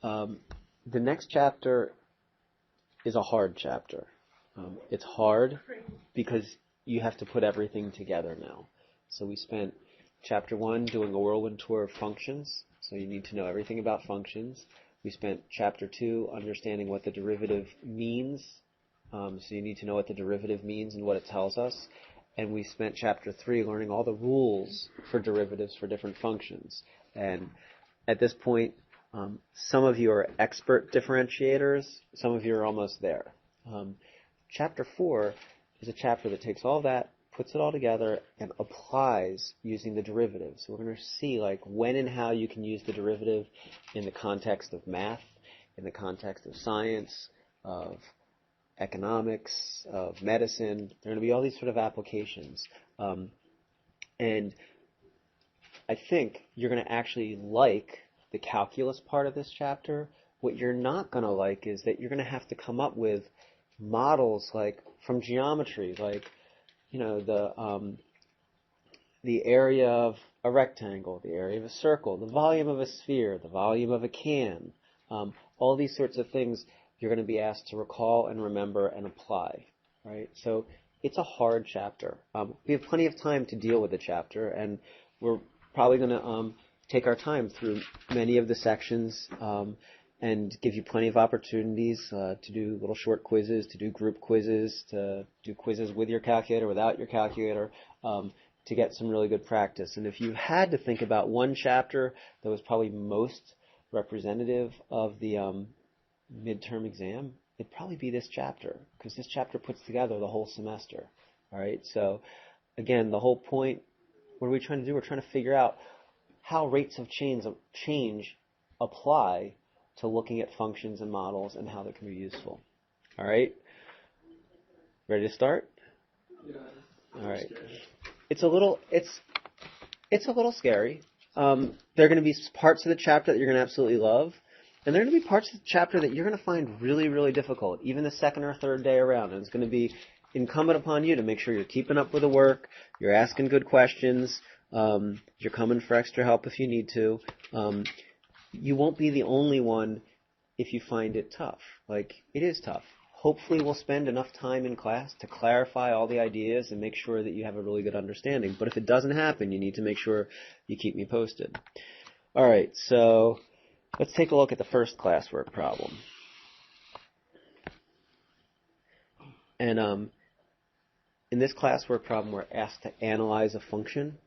The next chapter is a hard chapter. It's hard because you have to put everything together now. So we spent chapter 1 doing a whirlwind tour of functions, so you need to know everything about functions. We spent chapter 2 understanding what the derivative means, so you need to know what the derivative means and what it tells us. And we spent chapter 3 learning all the rules for derivatives for different functions. And at this point, some of you are expert differentiators, some of you are almost there. Chapter 4 is a chapter that takes all that, puts it all together, and applies using the derivative. So we're going to see like when and how you can use the derivative in the context of math, in the context of science, of economics, of medicine. There are going to be all these sort of applications. And I think you're going to actually like the calculus part of this chapter. What you're not going to like is that you're going to have to come up with models like from geometry, like the area of a rectangle, the area of a circle, the volume of a sphere, the volume of a can, all these sorts of things you're going to be asked to recall and remember and apply, right? So it's a hard chapter. We have plenty of time to deal with the chapter, and we're probably going to take our time through many of the sections and give you plenty of opportunities to do little short quizzes, to do group quizzes, to do quizzes with your calculator, without your calculator, to get some really good practice. And if you had to think about one chapter that was probably most representative of the midterm exam, it'd probably be this chapter, because this chapter puts together the whole semester. All right. So again, the whole point, what are we trying to do? We're trying to figure out how rates of change apply to looking at functions and models and how they can be useful. All right. Ready to start? Yeah. All right. It's a little scary. There are going to be parts of the chapter that you're going to absolutely love. And there are going to be parts of the chapter that you're going to find really, really difficult, even the second or third day around. And it's going to be incumbent upon you to make sure you're keeping up with the work, you're asking good questions, you're coming for extra help if you need to. You won't be the only one if you find it tough. Like, it is tough. Hopefully we'll spend enough time in class to clarify all the ideas and make sure that you have a really good understanding. But if it doesn't happen, you need to make sure you keep me posted. All right, so let's take a look at the first classwork problem. And in this classwork problem, we're asked to analyze a function.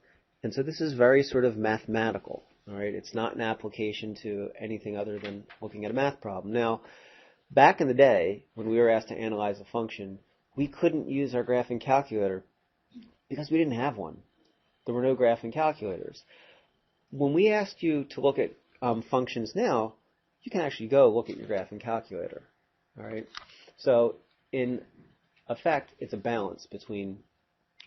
And so this is very sort of mathematical. All right, it's not an application to anything other than looking at a math problem. Now, back in the day, when we were asked to analyze a function, we couldn't use our graphing calculator because we didn't have one. There were no graphing calculators. When we asked you to look at functions now, you can actually go look at your graphing calculator. All right. So in effect, it's a balance between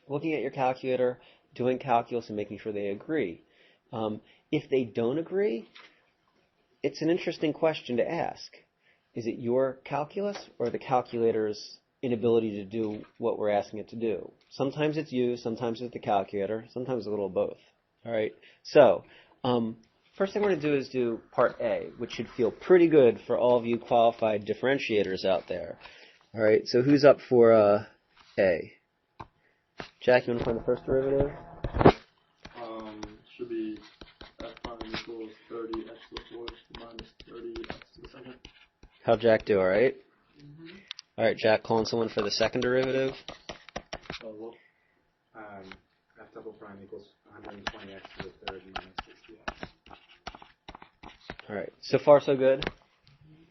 looking at your calculator, doing calculus, and making sure they agree. If they don't agree, it's an interesting question to ask. Is it your calculus or the calculator's inability to do what we're asking it to do? Sometimes it's you, sometimes it's the calculator, sometimes a little of both. All right. So first thing we're going to do is do part A, which should feel pretty good for all of you qualified differentiators out there. All right. So who's up for A? Jack, you want to find the first derivative? Should be f prime equals 30x to the fourth minus 30x to the second. How'd Jack do, all right? Mm-hmm. All right, Jack, calling someone for the second derivative. F double prime equals 120x to the third minus 60x. All right, so far so good?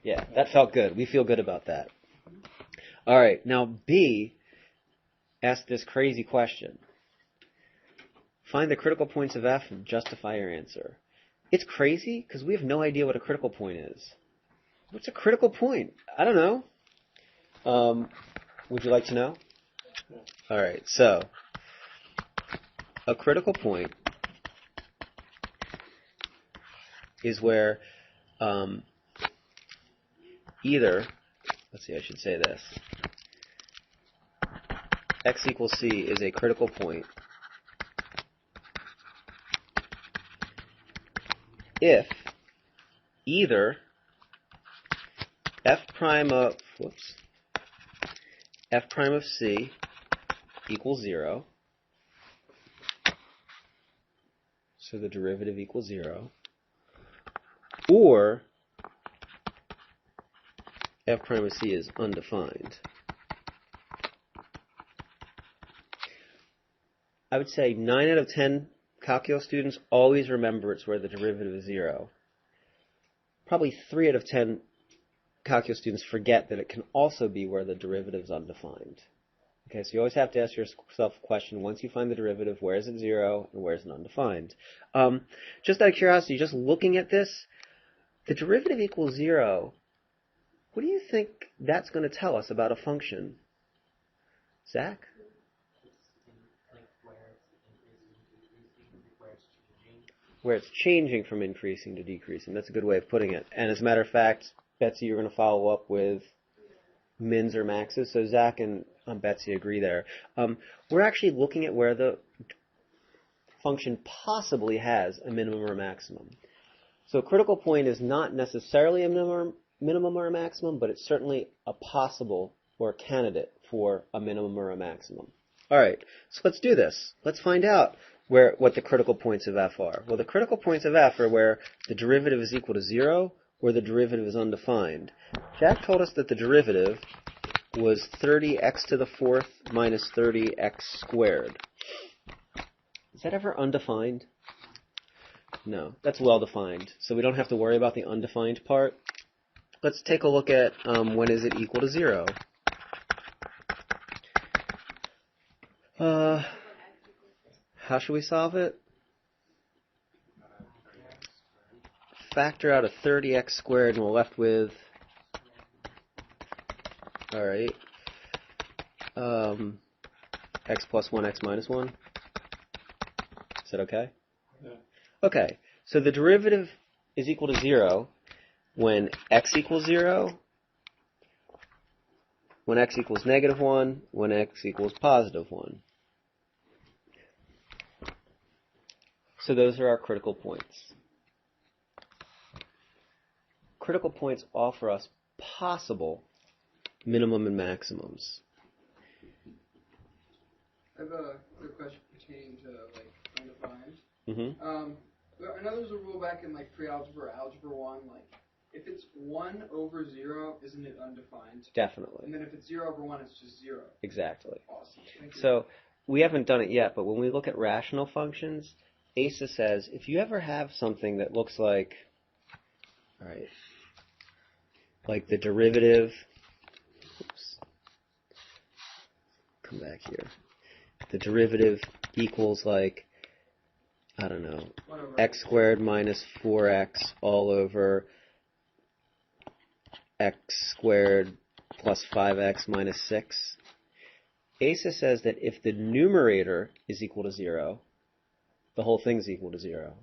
Yeah, that felt good. We feel good about that. All right, now B asked this crazy question. Find the critical points of f and justify your answer. It's crazy because we have no idea what a critical point is. What's a critical point? I don't know. Would you like to know? All right, so a critical point is where either, let's see, I should say this. X equals C is a critical point if either f prime of c equals 0. So the derivative equals 0. Or f prime of c is undefined. I would say 9 out of 10 calculus students always remember it's where the derivative is 0. Probably 3 out of 10 calculus students forget that it can also be where the derivative is undefined. Okay, so you always have to ask yourself a question, once you find the derivative, where is it 0 and where is it undefined? Just out of curiosity, just looking at this, the derivative equals 0, what do you think that's going to tell us about a function? Zach? Where it's changing from increasing to decreasing. That's a good way of putting it. And as a matter of fact, Betsy, you're going to follow up with mins or maxes. So Zach and Betsy agree there. We're actually looking at where the function possibly has a minimum or a maximum. So a critical point is not necessarily a minimum or a maximum, but it's certainly a possible or a candidate for a minimum or a maximum. All right, so let's do this. Let's find out what the critical points of f are. Well, the critical points of f are where the derivative is equal to 0 or the derivative is undefined. Jack told us that the derivative was 30x to the 4th minus 30x squared. Is that ever undefined? No, that's well defined, so we don't have to worry about the undefined part. Let's take a look at when is it equal to 0. How should we solve it? Factor out a 30x squared and we're left with, alright, x plus 1, x minus 1. Is that okay? Yeah. Okay, so the derivative is equal to 0 when x equals 0, when x equals negative 1, when x equals positive 1. So those are our critical points. Critical points offer us possible minimum and maximums. I have a quick question pertaining to like undefined. Mm-hmm. I know there's a rule back in like pre-algebra, algebra 1, like if it's 1 over 0, isn't it undefined? Definitely. And then if it's 0 over 1, it's just 0. Exactly. Awesome. Thank you. So we haven't done it yet, but when we look at rational functions, ASA says if you ever have something that looks like, all right, like the derivative, oops, come back here, the derivative equals like, I don't know, x squared minus 4x all over x squared plus 5x minus 6. ASA says that if the numerator is equal to 0, the whole thing's equal to 0,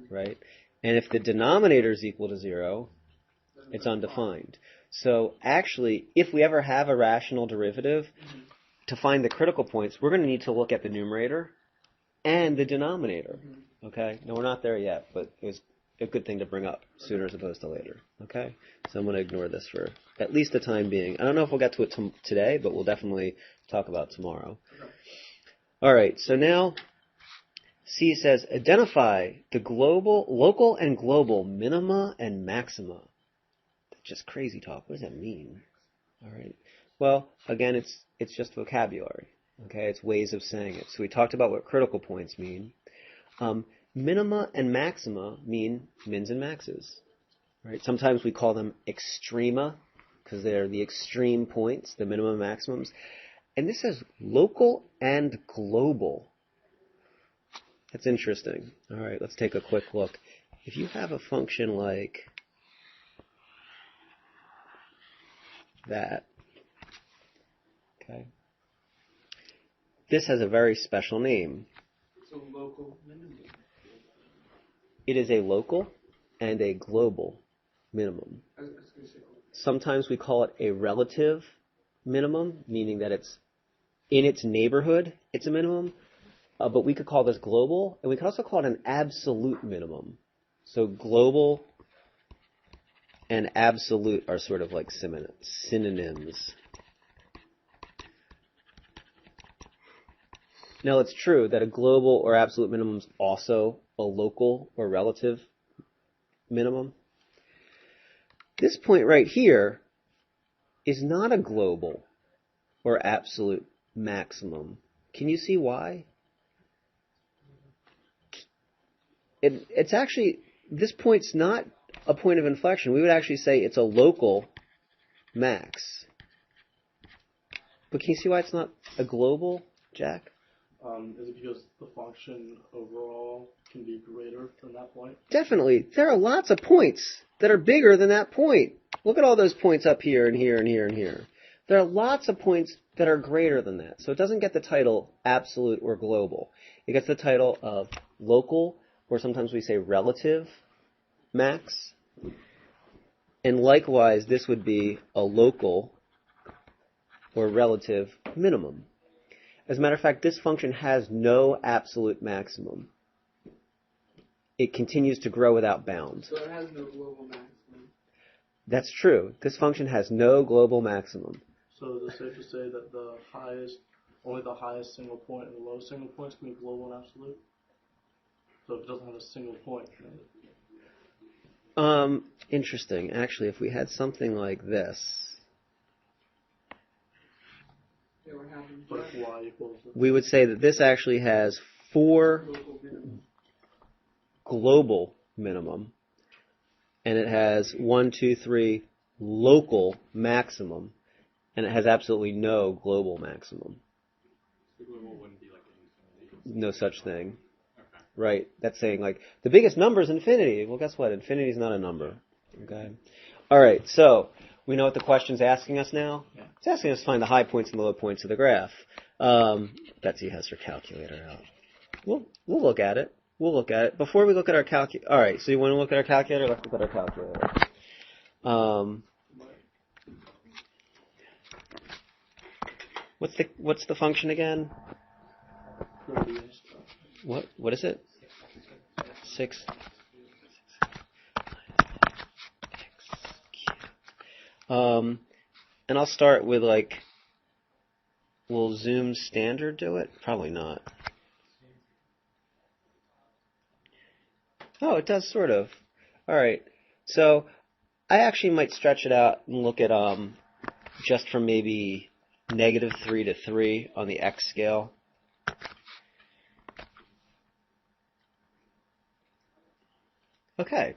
right? And if the denominator is equal to 0, it's undefined. So actually, if we ever have a rational derivative, to find the critical points, we're going to need to look at the numerator and the denominator. Okay? No, we're not there yet, but it was a good thing to bring up sooner as opposed to later. Okay? So I'm going to ignore this for at least the time being. I don't know if we'll get to it today, but we'll definitely talk about it tomorrow. All right, so now C says, identify the local and global minima and maxima. That's just crazy talk. What does that mean? All right. Well, again, it's just vocabulary. Okay, it's ways of saying it. So we talked about what critical points mean. Minima and maxima mean mins and maxes. Right? Sometimes we call them extrema because they're the extreme points, the minimum and maximums. And this says local and global. That's interesting. All right, let's take a quick look. If you have a function like that, okay, this has a very special name. It's a local minimum. It is a local and a global minimum. I was going to say Sometimes we call it a relative minimum, meaning that it's in its neighborhood, it's a minimum. But we could call this global, and we could also call it an absolute minimum. So global and absolute are sort of like synonyms. Now, it's true that a global or absolute minimum is also a local or relative minimum. This point right here is not a global or absolute maximum. Can you see why? It's actually, this point's not a point of inflection. We would actually say it's a local max. But can you see why it's not a global, Jack? Is it because the function overall can be greater than that point? Definitely. There are lots of points that are bigger than that point. Look at all those points up here and here and here and here. There are lots of points that are greater than that. So it doesn't get the title absolute or global. It gets the title of local, or sometimes we say relative max. And likewise, this would be a local or relative minimum. As a matter of fact, this function has no absolute maximum. It continues to grow without bounds. So it has no global maximum. That's true. This function has no global maximum. So is it safe to say that only the highest single point and the lowest single points can be global and absolute? So if it doesn't have a single point, then... Interesting. Actually, if we had something like this, Yeah, what happens? but if y equals... we would say that this actually has 4 Local minimum. global minimum, and it has 1, 2, 3 local maximum, and it has absolutely no global maximum. The global wouldn't be like infinity. No such thing. Okay. Right? That's saying, like, the biggest number is infinity. Well, guess what? Infinity is not a number. Okay? All right, so we know what the question's asking us now? Yeah. It's asking us to find the high points and the low points of the graph. Betsy has her calculator out. We'll look at it. We'll look at it. Before we look at our calculator... All right, so you want to look at our calculator? Let's look at our calculator. What's the function again? 30 and stuff. What is it? 6. And I'll start with, like, will Zoom standard do it? Probably not. Oh, it does sort of. All right. So I actually might stretch it out and look at just from maybe -3 to 3 on the x scale. Okay.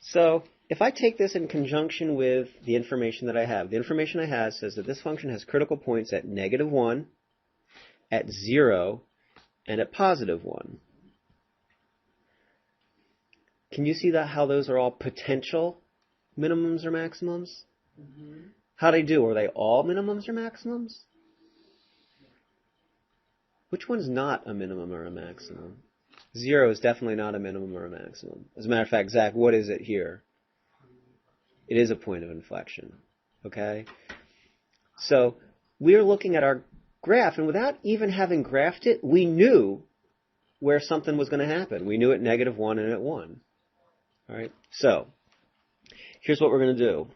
So if I take this in conjunction with the information that I have, the information I have says that this function has critical points at -1, at 0, and at +1. Can you see how those are all potential minimums or maximums? Mm-hmm. How do they do? Are they all minimums or maximums? Which one's not a minimum or a maximum? 0 is definitely not a minimum or a maximum. As a matter of fact, Zach, what is it here? It is a point of inflection. Okay? So we're looking at our graph, and without even having graphed it, we knew where something was going to happen. We knew at -1 and at 1. All right? So here's what we're going to do.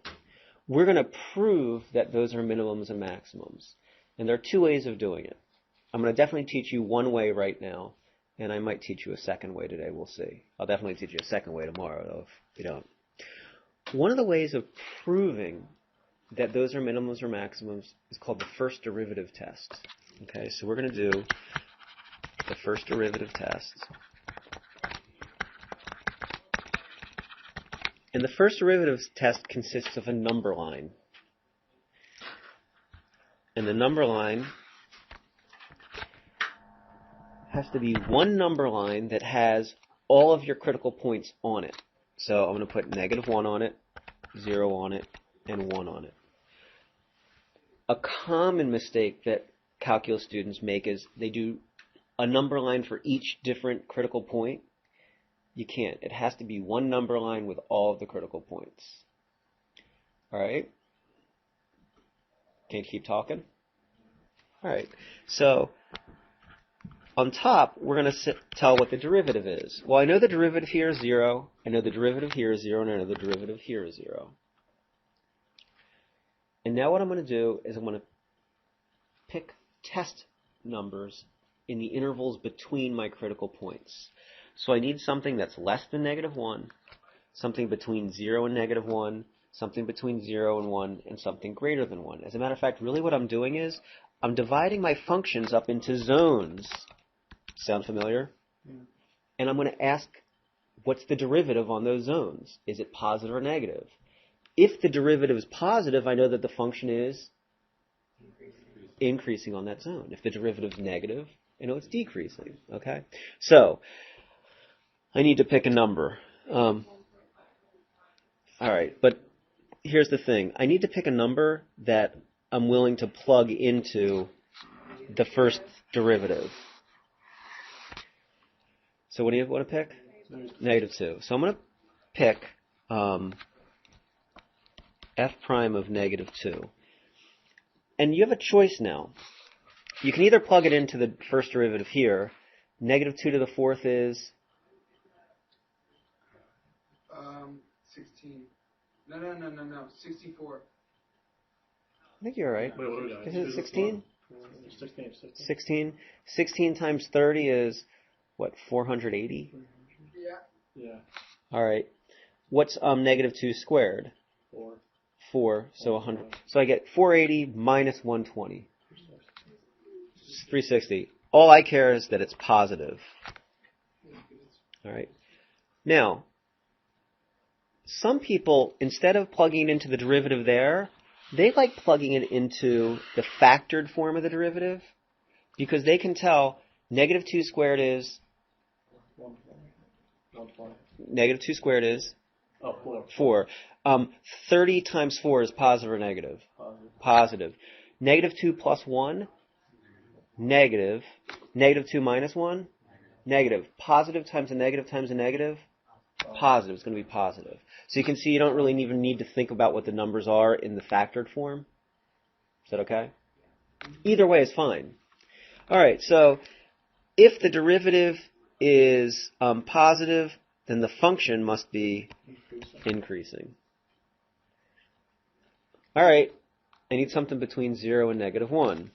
We're going to prove that those are minimums and maximums. And there are 2 ways of doing it. I'm going to definitely teach you one way right now, and I might teach you a second way today. We'll see. I'll definitely teach you a second way tomorrow, though, if you don't. One of the ways of proving that those are minimums or maximums is called the first derivative test. Okay, so we're going to do the first derivative test. And the first derivative test consists of a number line. And the number line has to be one number line that has all of your critical points on it. So I'm going to put -1 on it, 0 on it, and 1 on it. A common mistake that calculus students make is they do a number line for each different critical point. You can't. It has to be one number line with all of the critical points. All right? Can't keep talking? All right. So on top, we're going to tell what the derivative is. Well, I know the derivative here is 0, I know the derivative here is 0, and I know the derivative here is 0. And now what I'm going to do is I'm going to pick test numbers in the intervals between my critical points. So I need something that's less than -1, something between 0 and -1, something between 0 and 1, and something greater than 1. As a matter of fact, really what I'm doing is I'm dividing my functions up into zones. Sound familiar? Yeah. And I'm going to ask, what's the derivative on those zones? Is it positive or negative? If the derivative is positive, I know that the function is increasing on that zone. If the derivative is negative, I know it's decreasing. Okay? So, I need to pick a number. All right, but here's the thing. I need to pick a number that I'm willing to plug into the first derivative. So what do you want to pick? -2. So I'm going to pick f prime of -2. And you have a choice now. You can either plug it into the first derivative here. -2 to the fourth is 16. No. 64. I think you're right. Wait, what do we got? Isn't it 16? 16. 16. 16 times 30 is, what, 480? Yeah. Yeah. All right. What's -2 squared? 4. 4. So 100. So I get 480 minus 120. 360. All I care is that it's positive. All right. Now, some people, instead of plugging into the derivative there, they like plugging it into the factored form of the derivative because they can tell -2 squared is 120. -2 squared is Oh, 4. four. 30 times 4 is positive or negative? Positive. Positive. -2 plus 1? Negative. -2 minus 1? Negative. Positive times a negative times a negative? Positive. It's going to be positive. So you can see you don't really even need to think about what the numbers are in the factored form. Is that okay? Either way is fine. All right, so if the derivative is positive, then the function must be increasing. All right, I need something between 0 and -1.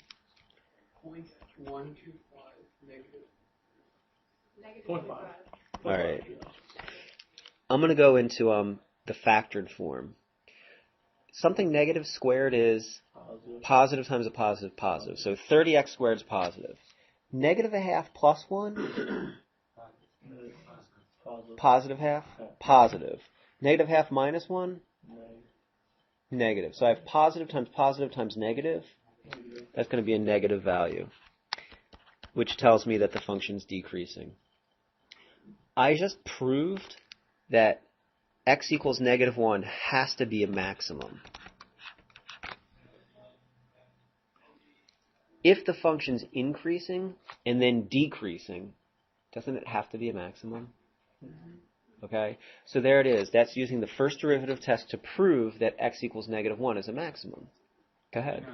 0.125 negative. 0.5. All right. I'm going to go into the factored form. Something negative squared is positive times a positive, positive. So 30x squared is positive. -1/2 plus 1? Positive half? Positive. -1/2 minus 1? Negative. So I have positive times negative. That's going to be a negative value, which tells me that the function's decreasing. I just proved that x equals -1 has to be a maximum. If the function's increasing and then decreasing, doesn't it have to be a maximum? Okay, so there it is. That's using the first derivative test to prove that x equals -1 is a maximum. Go ahead.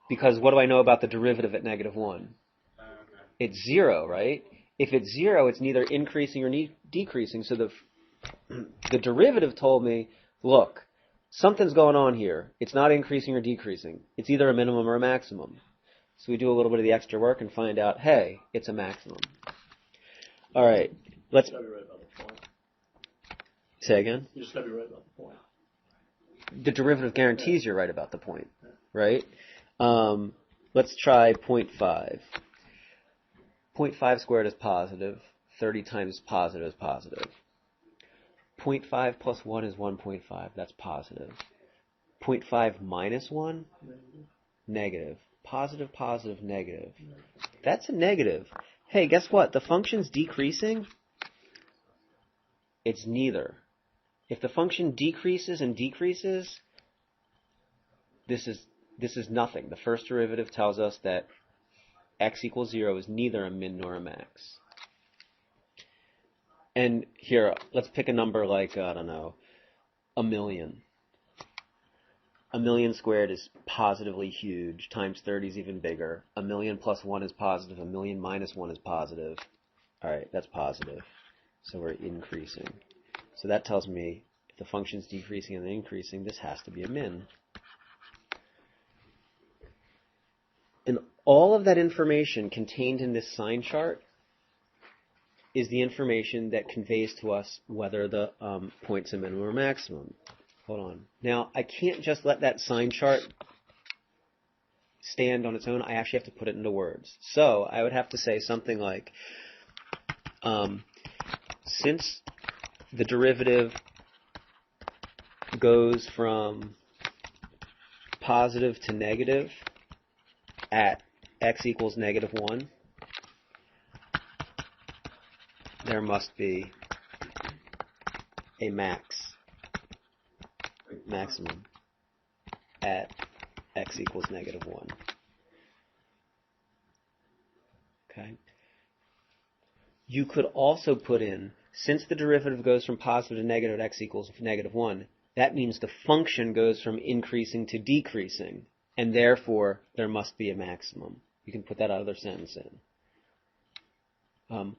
Because what do I know about the derivative at -1? It's 0, right? If it's 0, it's neither increasing or decreasing. So the derivative told me, look, something's going on here. It's not increasing or decreasing. It's either a minimum or a maximum. So we do a little bit of the extra work and find out, hey, it's a maximum. All right, let's... You just gotta be right about the point. Say again? You just gotta be right about the point. The derivative guarantees you're right about the point, right? Let's try 0.5. 0.5 squared is positive. 30 times positive is positive. 0.5 plus 1 is 1.5. That's positive. 0.5 minus 1? Negative. Positive, positive, negative. That's a negative. Hey, guess what? The function's decreasing. It's neither. If the function decreases and decreases, this is nothing. The first derivative tells us that x equals 0 is neither a min nor a max. And here, let's pick a number like, I don't know, 1 million. a million squared is positively huge, times 30 is even bigger. A million plus 1 is positive, a million minus 1 is positive. Alright, that's positive. So we're increasing. So that tells me if the function's decreasing and then increasing, this has to be a min. And all of that information contained in this sign chart is the information that conveys to us whether the point's a minimum or maximum. Hold on. Now, I can't just let that sign chart stand on its own. I actually have to put it into words. So I would have to say something like, since the derivative goes from positive to negative at x equals negative 1, there must be a maximum at x equals negative 1. Okay. You could also put in, since the derivative goes from positive to negative at x equals negative 1, that means the function goes from increasing to decreasing, and therefore there must be a maximum. You can put that other sentence in.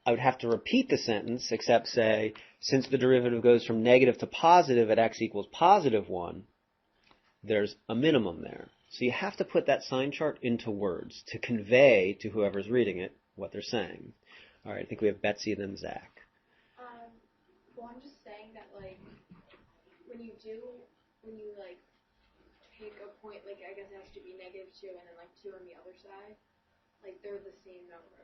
I would have to repeat the sentence, except say, since the derivative goes from negative to positive at x equals positive 1, there's a minimum there. So you have to put that sign chart into words to convey to whoever's reading it what they're saying. All right, I think we have Betsy and then Zach. Well, I'm just saying that, like, when you like, take a point, like, I guess it has to be negative 2 and then, like, 2 on the other side, like, they're the same number.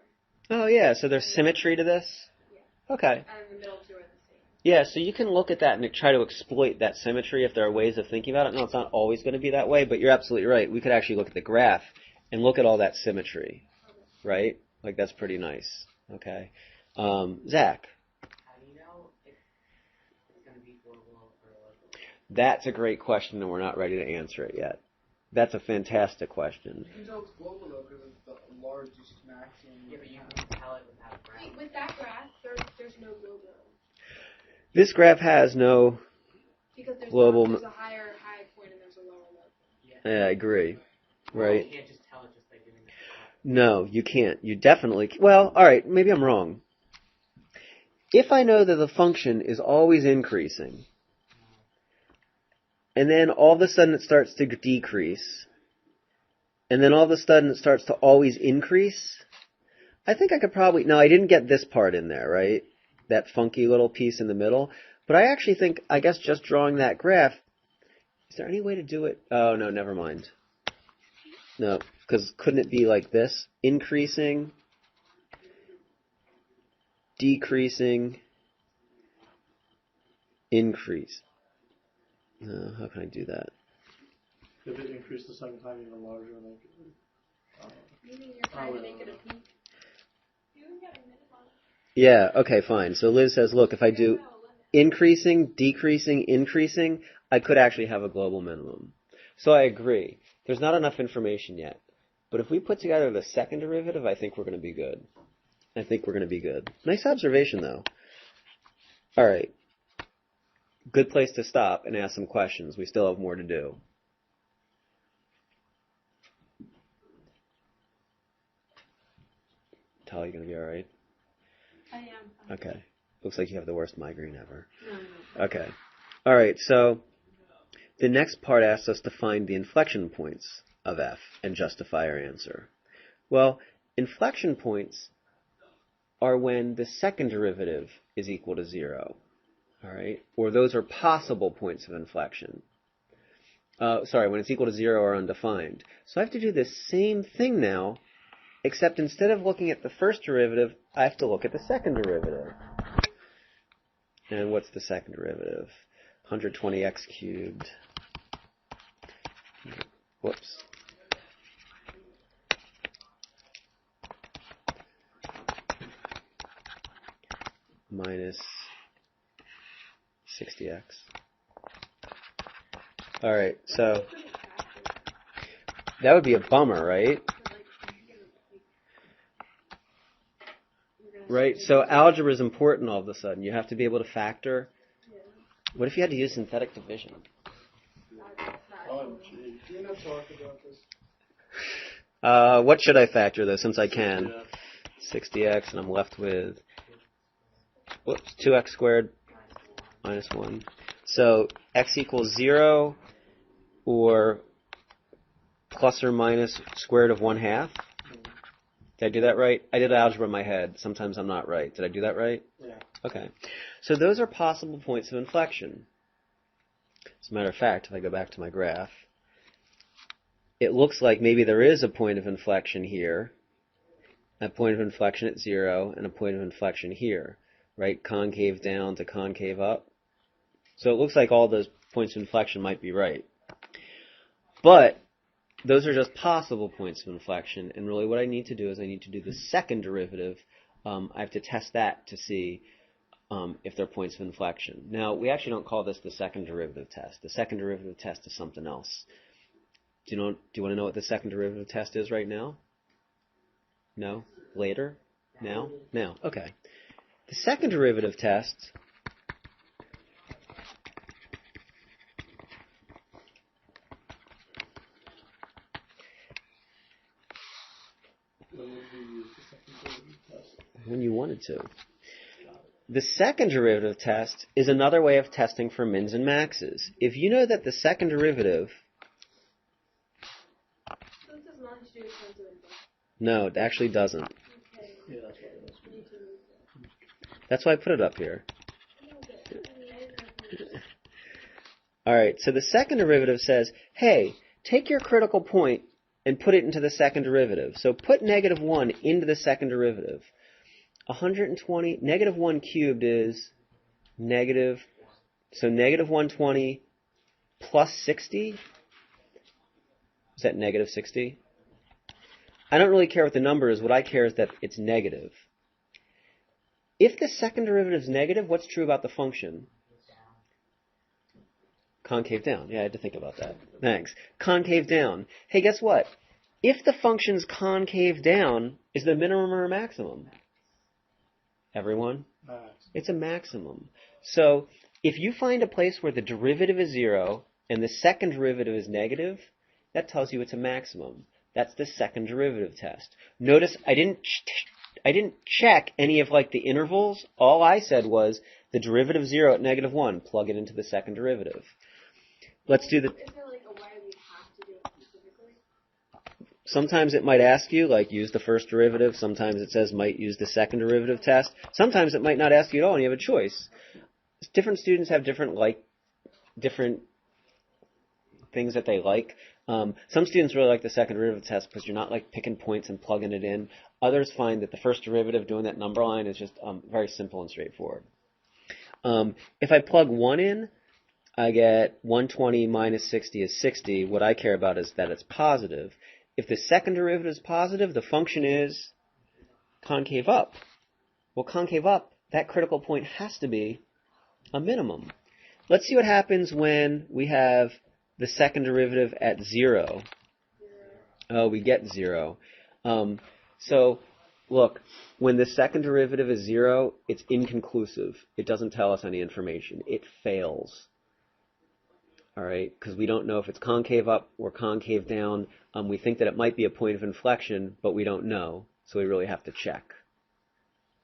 Oh, yeah, so there's symmetry to this? Yeah. Okay. And the middle 2 are the same. Yeah, so you can look at that and try to exploit that symmetry if there are ways of thinking about it. No, it's not always going to be that way, but you're absolutely right. We could actually look at the graph and look at all that symmetry, right? Like, that's pretty nice. Okay. Zach? How do you know if it's going to be global or local? That's a great question, and we're not ready to answer it yet. That's a fantastic question. You can tell it's global though because it's the largest maximum. Yeah, but you can tell it without a graph. Wait, with that graph, there's no global. This graph has no Because there's global. there's a higher high point and there's a lower low. Yeah, I agree. Right? You can't just tell it just by doing that. No, you can't. You definitely. Well, all right. Maybe I'm wrong. If I know that the function is always increasing, and then all of a sudden it starts to decrease, and then all of a sudden it starts to always increase, I think I could probably... Now, I didn't get this part in there, right? That funky little piece in the middle. But I actually think, I guess just drawing that graph, is there any way to do it? Oh, no, never mind. No, because couldn't it be like this? Increasing, decreasing, increase. How can I do that? If it increased the second time even larger, like, Meaning you're trying to make it a peak. You can get a minute on it. Yeah, okay, fine. So Liz says, look, if I do increasing, decreasing, increasing, I could actually have a global minimum. So I agree. There's not enough information yet. But if we put together the second derivative, I think we're going to be good. I think we're going to be good. Nice observation, though. All right. Good place to stop and ask some questions. We still have more to do. Tal, you going to be all right? I am. Okay. Looks like you have the worst migraine ever. No. Okay. All right, so the next part asks us to find the inflection points of f and justify our answer. Well, inflection points are when the second derivative is equal to 0. All right? Or those are possible points of inflection. When it's equal to 0 or undefined. So I have to do the same thing now, except instead of looking at the first derivative, I have to look at the second derivative. And what's the second derivative? 120x cubed. Whoops. Minus 60x. All right, so that would be a bummer, right? Right, so algebra is important all of a sudden. You have to be able to factor. What if you had to use synthetic division? Do you not talk about this? What should I factor though, since I can? Yeah. 60x, and I'm left with, 2x squared minus 1. So x equals 0 or plus or minus square root of 1/2. Did I do that right? I did algebra in my head. Sometimes I'm not right. Did I do that right? Yeah. Okay. So those are possible points of inflection. As a matter of fact, if I go back to my graph, it looks like maybe there is a point of inflection here, a point of inflection at 0, and a point of inflection here, right? Concave down to concave up. So it looks like all those points of inflection might be right. But those are just possible points of inflection, and really what I need to do is I need to do the second derivative. I have to test that to see if they're points of inflection. Now, we actually don't call this the second derivative test. The second derivative test is something else. Do you want to know what the second derivative test is right now? No? Later? Now? Now. Okay. The second derivative test When would we use the second derivative test? when you wanted to. The second derivative test is another way of testing for mins and maxes. If you know that the second derivative, This does not do with points of inflection. no, it actually doesn't. Okay. Yeah, that's what it is. We need to move that. That's why I put it up here. No, but I didn't know this. All right, so the second derivative says, hey, take your critical point and put it into the second derivative. So put negative 1 into the second derivative. 120, negative 1 cubed is negative, so negative 120 plus 60? Is that negative 60? I don't really care what the number is. What I care is that it's negative. If the second derivative is negative, what's true about the function? Concave down. Yeah, I had to think about that. Thanks. Concave down. Hey, guess what? If the function's concave down, is it a minimum or a maximum? Everyone? Max. It's a maximum. So if you find a place where the derivative is 0 and the second derivative is negative, that tells you it's a maximum. That's the second derivative test. Notice I didn't check any of like the intervals. All I said was the derivative 0 at negative 1, plug it into the second derivative. Let's do the... Is there like a way we have to do it specifically? Sometimes it might ask you, like, use the first derivative. Sometimes it says might use the second derivative test. Sometimes it might not ask you at all, and you have a choice. Different students have different things that they like. Some students really like the second derivative test because you're not like picking points and plugging it in. Others find that the first derivative, doing that number line, is just very simple and straightforward. If I plug 1 in, I get 120 minus 60 is 60. What I care about is that it's positive. If the second derivative is positive, the function is concave up. Well, concave up, that critical point has to be a minimum. Let's see what happens when we have the second derivative at 0. Oh, we get 0. So, look, when the second derivative is 0, it's inconclusive. It doesn't tell us any information. It fails. All right, because we don't know if it's concave up or concave down. We think that it might be a point of inflection, but we don't know, so we really have to check.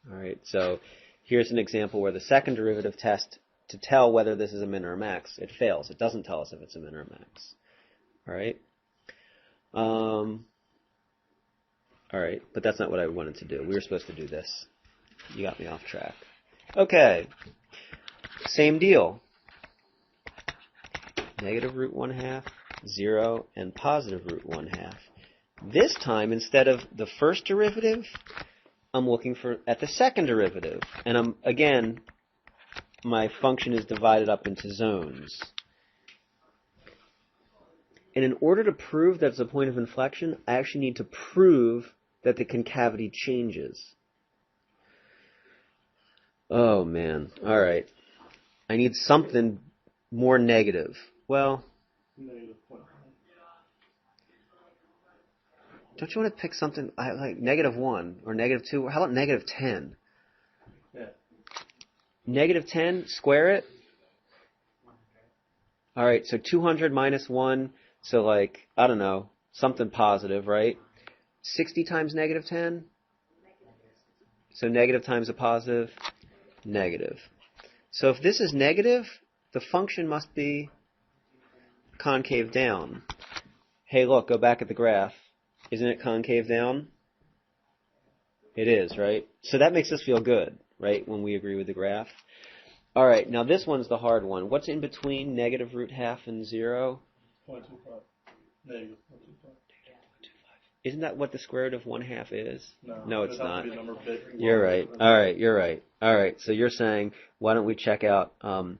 All right, so here's an example where the second derivative test to tell whether this is a min or a max, it fails. It doesn't tell us if it's a min or a max. All right. All right, but that's not what I wanted to do. We were supposed to do this. You got me off track. Okay, same deal. Negative root 1/2, 0, and positive root 1/2. This time, instead of the first derivative, I'm looking at the second derivative. And again, my function is divided up into zones. And in order to prove that it's a point of inflection, I actually need to prove that the concavity changes. Oh, man. All right. I need something more negative. Well, Negative 0.9. don't you want to pick something like negative 1 or negative 2? How about negative 10? Yeah. Negative 10, square it. All right, so 200 minus 1, So like, I don't know, something positive, right? 60 times negative 10? So negative times a positive, negative. So if this is negative, the function must be concave down. Hey, look, go back at the graph. Isn't it concave down? It is, right? So that makes us feel good, right, when we agree with the graph. All right, now this one's the hard one. What's in between negative root half and 0? 0.25. Negative 0.25. Isn't that what the square root of 1/2 is? No, it's not. To be a number big. You're right. All right, you're right. All right, so you're saying, why don't we check out the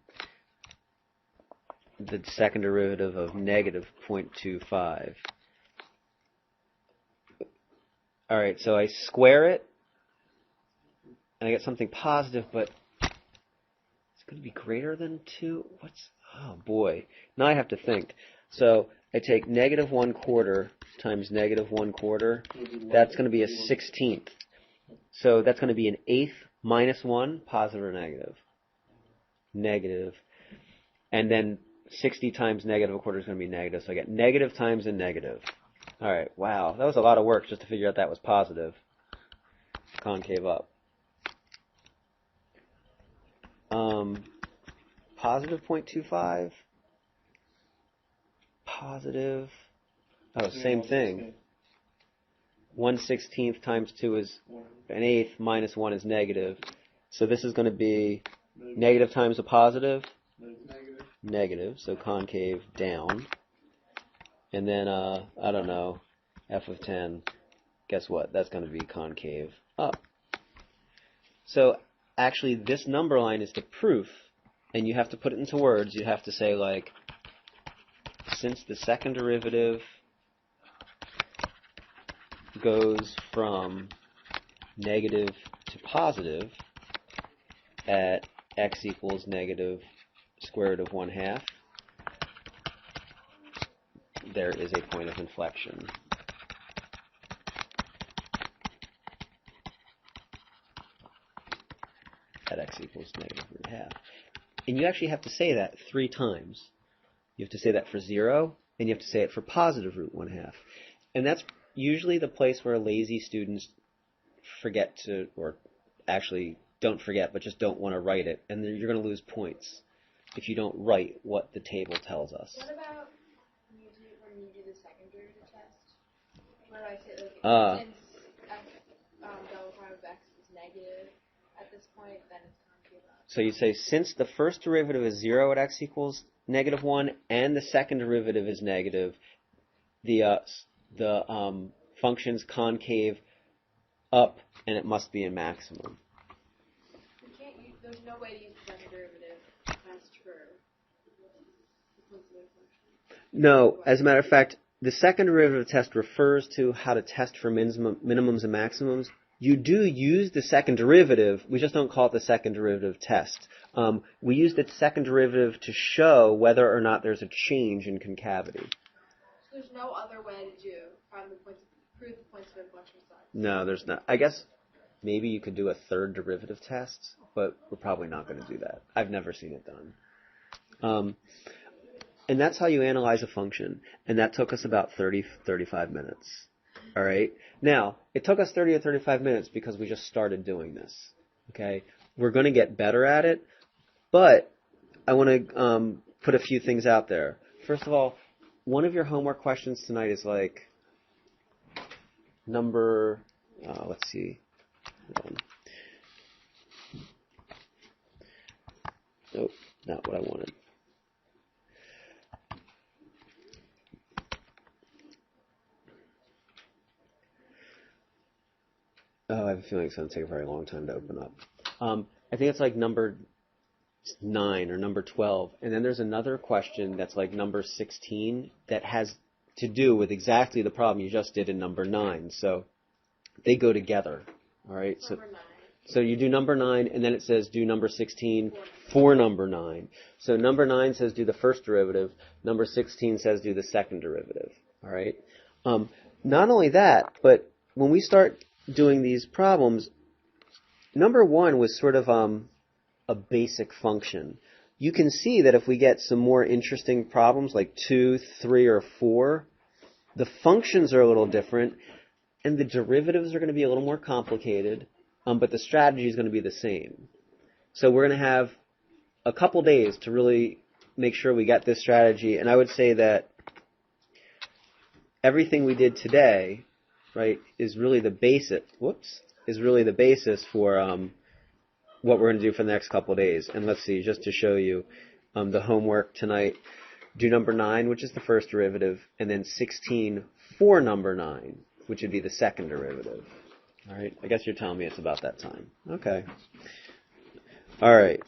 second derivative of negative 0.25. All right, so I square it, and I get something positive, but it's going to be greater than 2? Oh boy. Now I have to think. So I take negative 1/4 times negative 1/4. That's going to be a 16th. So that's going to be an 1/8 minus 1, positive or negative? Negative. And then 60 times negative 1/4 is going to be negative. So I get negative times a negative. All right, wow. That was a lot of work just to figure out that was positive. Concave up. Positive 0.25. Positive. Oh, same thing. 1/16 times 2 is an 1/8 minus 1 is negative. So this is going to be negative times a positive? Negative. Negative, so concave down. And then, I don't know, f of 10. Guess what? That's going to be concave up. So actually, this number line is the proof, and you have to put it into words. You have to say, like, since the second derivative goes from negative to positive at x equals negative square root of 1/2, there is a point of inflection. At x equals negative root half. And you actually have to say that 3 times. You have to say that for 0, and you have to say it for positive root 1/2. And that's usually the place where lazy students forget to, or actually don't forget, but just don't want to write it. And then you're going to lose points if you don't write what the table tells us. What about when you do the second derivative test? What do I say? Like, since double prime of x is negative at this point, then it's concave up. So you say, since the first derivative is 0 at x equals negative 1, and the second derivative is negative, the function's concave up, and it must be a maximum. You can't use, there's no way to use the second derivative test for the principal function. No, as a matter of fact, the second derivative test refers to how to test for minimums and maximums. You do use the second derivative, we just don't call it the second derivative test. We use the second derivative to show whether or not there's a change in concavity. So there's no other way to prove the points of inflection size. No, there's not. I guess maybe you could do a third derivative test, but we're probably not going to do that. I've never seen it done. And that's how you analyze a function. And that took us about 35 minutes. All right? Now, it took us 30 or 35 minutes because we just started doing this. Okay? We're going to get better at it, but I want to put a few things out there. First of all, one of your homework questions tonight is like number, let's see. Nope, not what I wanted. Oh, I have a feeling it's going to take a very long time to open up. I think it's like number 9 or number 12. And then there's another question that's like number 16 that has to do with exactly the problem you just did in number 9. So they go together. All right. So you do number 9, and then it says do number 16 for number 9. So number 9 says do the first derivative. Number 16 says do the second derivative. All right. Not only that, but when we start doing these problems, number 1 was sort of a basic function. you can see that if we get some more interesting problems like 2, 3, or 4, the functions are a little different, and the derivatives are going to be a little more complicated, but the strategy is going to be the same. So we're going to have a couple days to really make sure we get this strategy, and I would say that everything we did today, right, is really the basis for what we're going to do for the next couple of days. And let's see, just to show you the homework tonight, do number 9, which is the first derivative, and then 16 for number 9, which would be the second derivative. All right, I guess you're telling me it's about that time. Okay. All right.